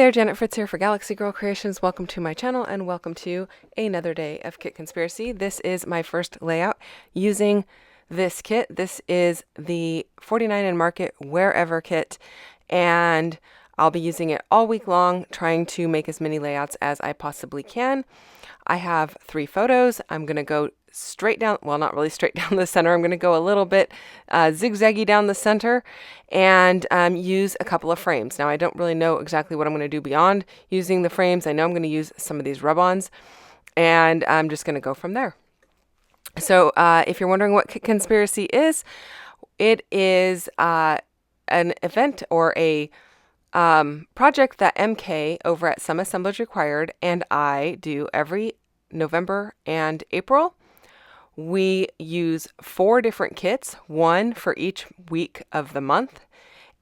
There, Janet Fritz here for Galaxy Girl Creations. Welcome to my channel and welcome to another day of Kit Conspiracy. This is my first layout using this kit. This is the 49 and Market Wherever kit, and I'll be using it all week long, trying to make as many layouts as I possibly can. I have 3 photos. I'm going to go straight down, well, not really straight down the center. I'm going to go a little bit zigzaggy down the center and use a couple of frames. Now, I don't really know exactly what I'm going to do beyond using the frames. I know I'm going to use some of these rub-ons, and I'm just going to go from there. So if you're wondering what Kit Conspiracy is, it is an event or a project that MK over at Some Assemblage Required and I do every November and April. We use 4 different kits, one for each week of the month,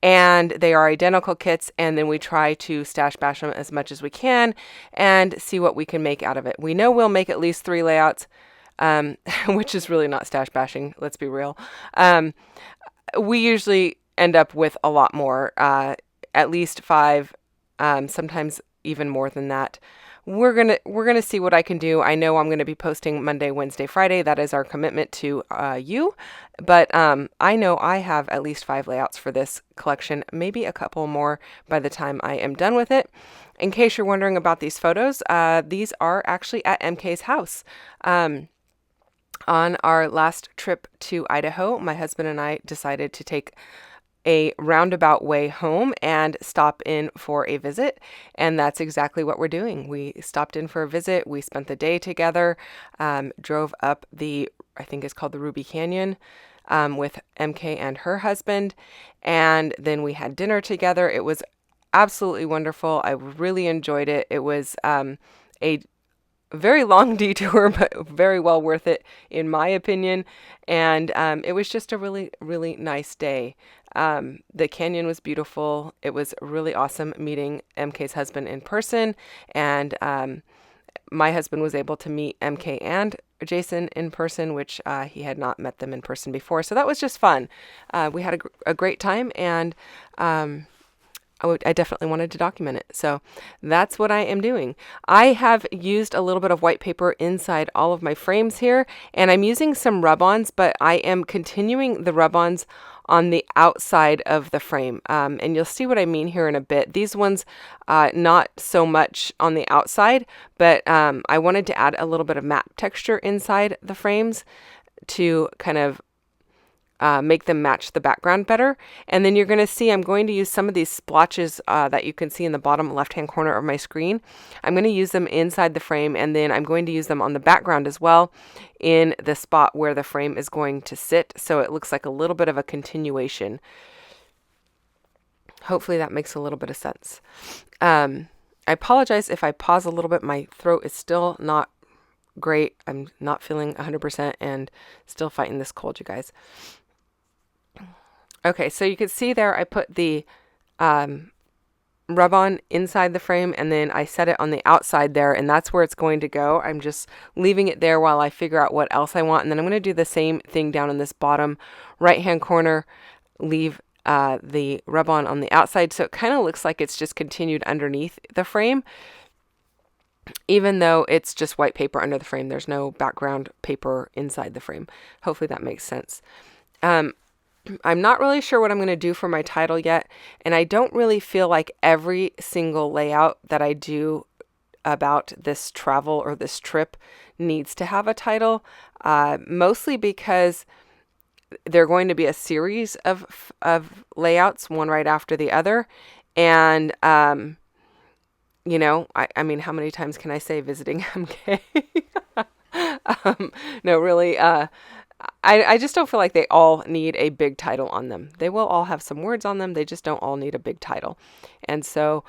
and they are identical kits, and then we try to stash bash them as much as we can and see what we can make out of it. We know we'll make at least 3 layouts, which is really not stash bashing, let's be real. We usually end up with a lot more, at least 5, sometimes even more than that. We're gonna see what I can do. I know I'm gonna be posting Monday, Wednesday, Friday. That is our commitment to you. But I know I have at least 5 layouts for this collection, maybe a couple more by the time I am done with it. In case you're wondering about these photos, these are actually at MK's house. On our last trip to Idaho, my husband and I decided to take a roundabout way home and stop in for a visit, and that's exactly what we're doing. We stopped in for a visit. We spent the day together, drove up I think it's called the Ruby Canyon, with MK and her husband, and then we had dinner together. It was absolutely wonderful. I really enjoyed it. It was a very long detour, but very well worth it in my opinion. And it was just a really, really nice day. The canyon was beautiful. It was really awesome meeting MK's husband in person. And my husband was able to meet MK and Jason in person, which he had not met them in person before. So that was just fun. We had a great time, and I definitely wanted to document it. So that's what I am doing. I have used a little bit of white paper inside all of my frames here, and I'm using some rub-ons, but I am continuing the rub-ons on the outside of the frame. And you'll see what I mean here in a bit. These ones, not so much on the outside, but I wanted to add a little bit of matte texture inside the frames to kind of make them match the background better. And then you're going to see I'm going to use some of these splotches that you can see in the bottom left-hand corner of my screen. I'm going to use them inside the frame, and then I'm going to use them on the background as well in the spot where the frame is going to sit, so it looks like a little bit of a continuation. Hopefully that makes a little bit of sense. I apologize if I pause a little bit. My throat is still not great. I'm not feeling 100% and still fighting this cold, you guys. Okay, so you can see there I put the rub-on inside the frame, and then I set it on the outside there, and that's where it's going to go. I'm just leaving it there while I figure out what else I want, and then I'm going to do the same thing down in this bottom right-hand corner, leave the rub-on on the outside, so it kind of looks like it's just continued underneath the frame, even though it's just white paper under the frame. There's no background paper inside the frame. Hopefully that makes sense. I'm not really sure what I'm going to do for my title yet, and I don't really feel like every single layout that I do about this travel or this trip needs to have a title, mostly because they're going to be a series of layouts, one right after the other, and you know, I mean, how many times can I say visiting MK? No, really, I just don't feel like they all need a big title on them. They will all have some words on them. They just don't all need a big title. And so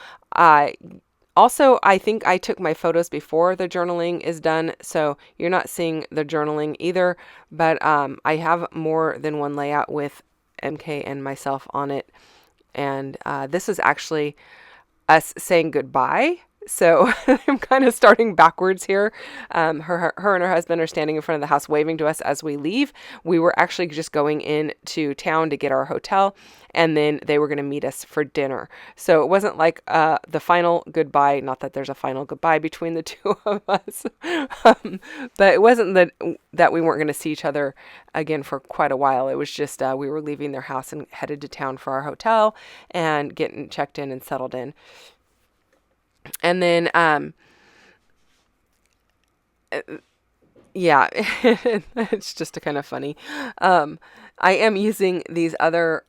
also, I think I took my photos before the journaling is done, so you're not seeing the journaling either. But I have more than one layout with MK and myself on it. And this is actually us saying goodbye. So I'm kind of starting backwards here. Her and her husband are standing in front of the house waving to us as we leave. We were actually just going into town to get our hotel, and then they were going to meet us for dinner. So it wasn't like the final goodbye, not that there's a final goodbye between the two of us, but it wasn't that we weren't going to see each other again for quite a while. It was just we were leaving their house and headed to town for our hotel and getting checked in and settled in. And then, yeah, it's just a kind of funny. I am using these other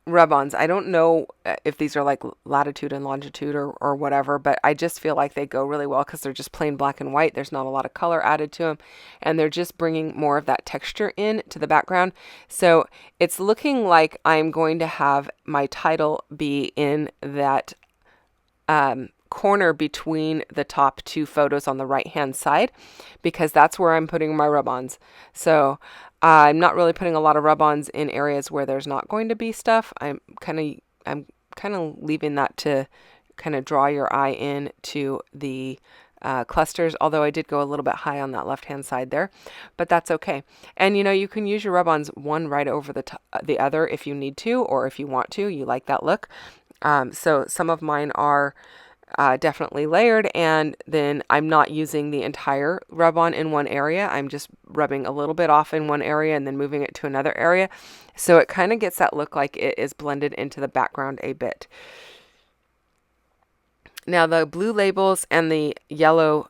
rub-ons. I don't know if these are like latitude and longitude or whatever, but I just feel like they go really well because they're just plain black and white. There's not a lot of color added to them, and they're just bringing more of that texture in to the background. So it's looking like I'm going to have my title be in that corner between the top two photos on the right hand side, because that's where I'm putting my rub-ons. So I'm not really putting a lot of rub-ons in areas where there's not going to be stuff. I'm kind of leaving that to kind of draw your eye in to the clusters, although I did go a little bit high on that left hand side there, but that's okay. And you can use your rub-ons one right over the other if you need to, or if you want to, you like that look. So some of mine are definitely layered, and then I'm not using the entire rub-on in one area. I'm just rubbing a little bit off in one area and then moving it to another area. So it kind of gets that look like it is blended into the background a bit. Now the blue labels and the yellow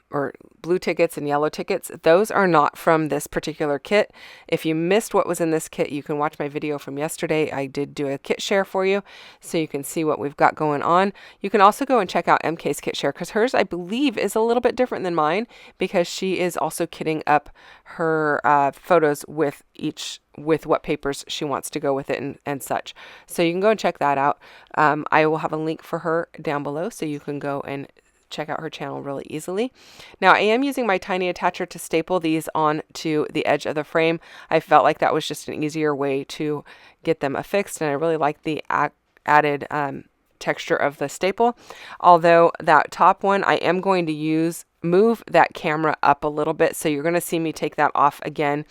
or blue tickets and yellow tickets, those are not from this particular kit. If you missed what was in this kit, you can watch my video from yesterday. I did do a kit share for you, so you can see what we've got going on. You can also go and check out MK's kit share, because hers, I believe, is a little bit different than mine, because she is also kitting up her photos with what papers she wants to go with it and such. So you can go and check that out. I will have a link for her down below, so you can go and check out her channel really easily. Now I am using my tiny attacher to staple these onto the edge of the frame. I felt like that was just an easier way to get them affixed, and I really like the added texture of the staple. Although that top one, I am going to move that camera up a little bit, so you're going to see me take that off again,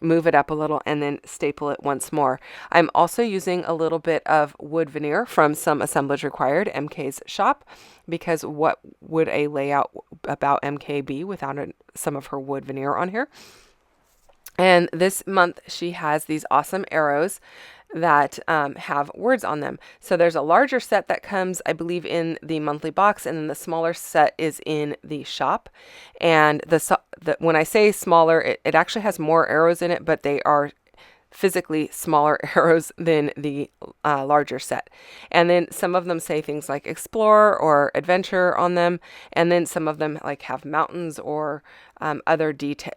move it up a little, and then staple it once more. I'm also using a little bit of wood veneer from some Assemblage Required, MK's shop, because what would a layout about MK be without some of her wood veneer on here? And this month she has these awesome arrows that have words on them. So there's a larger set that comes, I believe, in the monthly box, and then the smaller set is in the shop. And when I say smaller, it actually has more arrows in it, but they are physically smaller arrows than the larger set. And then some of them say things like explore or adventure on them, and then some of them like have mountains or other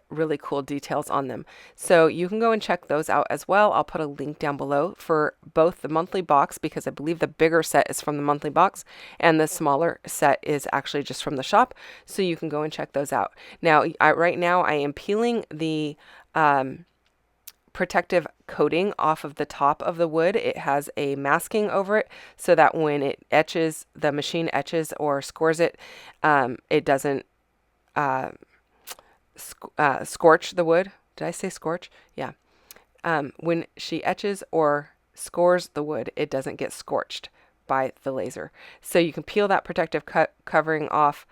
really cool details on them. So you can go and check those out as well. I'll put a link down below for both the monthly box, because I believe the bigger set is from the monthly box and the smaller set is actually just from the shop. So you can go and check those out. Now, right now I am peeling the protective coating off of the top of the wood. It has a masking over it so that when it etches, the machine etches or scores it, it doesn't scorch the wood. Did I say scorch? Yeah. When she etches or scores the wood, it doesn't get scorched by the laser. So you can peel that protective covering off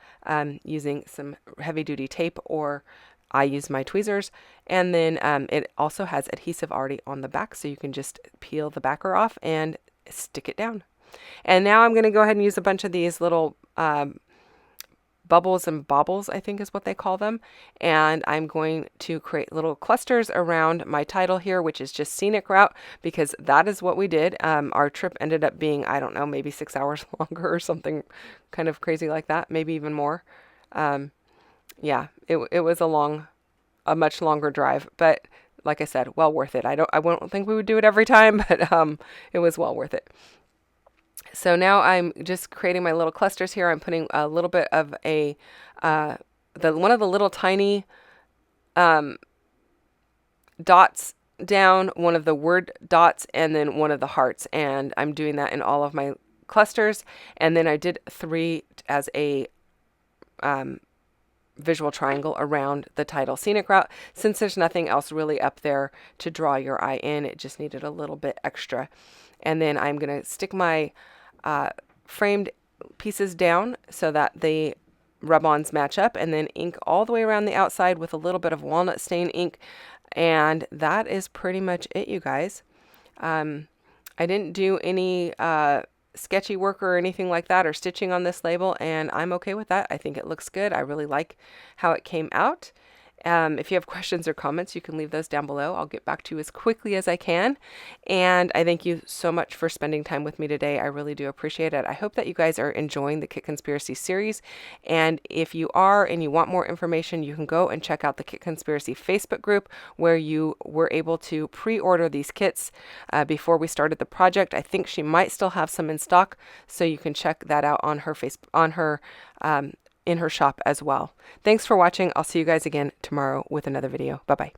using some heavy duty tape, or I use my tweezers, and then it also has adhesive already on the back, so you can just peel the backer off and stick it down. And now I'm going to go ahead and use a bunch of these little bubbles and baubles, I think is what they call them, and I'm going to create little clusters around my title here, which is just scenic route, because that is what we did. Our trip ended up being, I don't know, maybe 6 hours longer or something kind of crazy like that, maybe even more. Yeah, it was a much longer drive, but like I said, well worth it. I won't think we would do it every time, but it was well worth it. So now I'm just creating my little clusters here. I'm putting a little bit of one of the little tiny dots down, one of the word dots, and then one of the hearts. And I'm doing that in all of my clusters, and then I did 3 as a visual triangle around the title Scenic Route. Since there's nothing else really up there to draw your eye in, it just needed a little bit extra. And then I'm going to stick my framed pieces down so that the rub-ons match up, and then ink all the way around the outside with a little bit of walnut stain ink. And that is pretty much it, you guys. I didn't do any sketchy work or anything like that, or stitching on this label, and I'm okay with that. I think it looks good. I really like how it came out. If you have questions or comments, you can leave those down below. I'll get back to you as quickly as I can. And I thank you so much for spending time with me today. I really do appreciate it. I hope that you guys are enjoying the Kit Conspiracy series. And if you are and you want more information, you can go and check out the Kit Conspiracy Facebook group, where you were able to pre-order these kits before we started the project. I think she might still have some in stock, so you can check that out on her in her shop as well. Thanks for watching. I'll see you guys again tomorrow with another video. Bye-bye.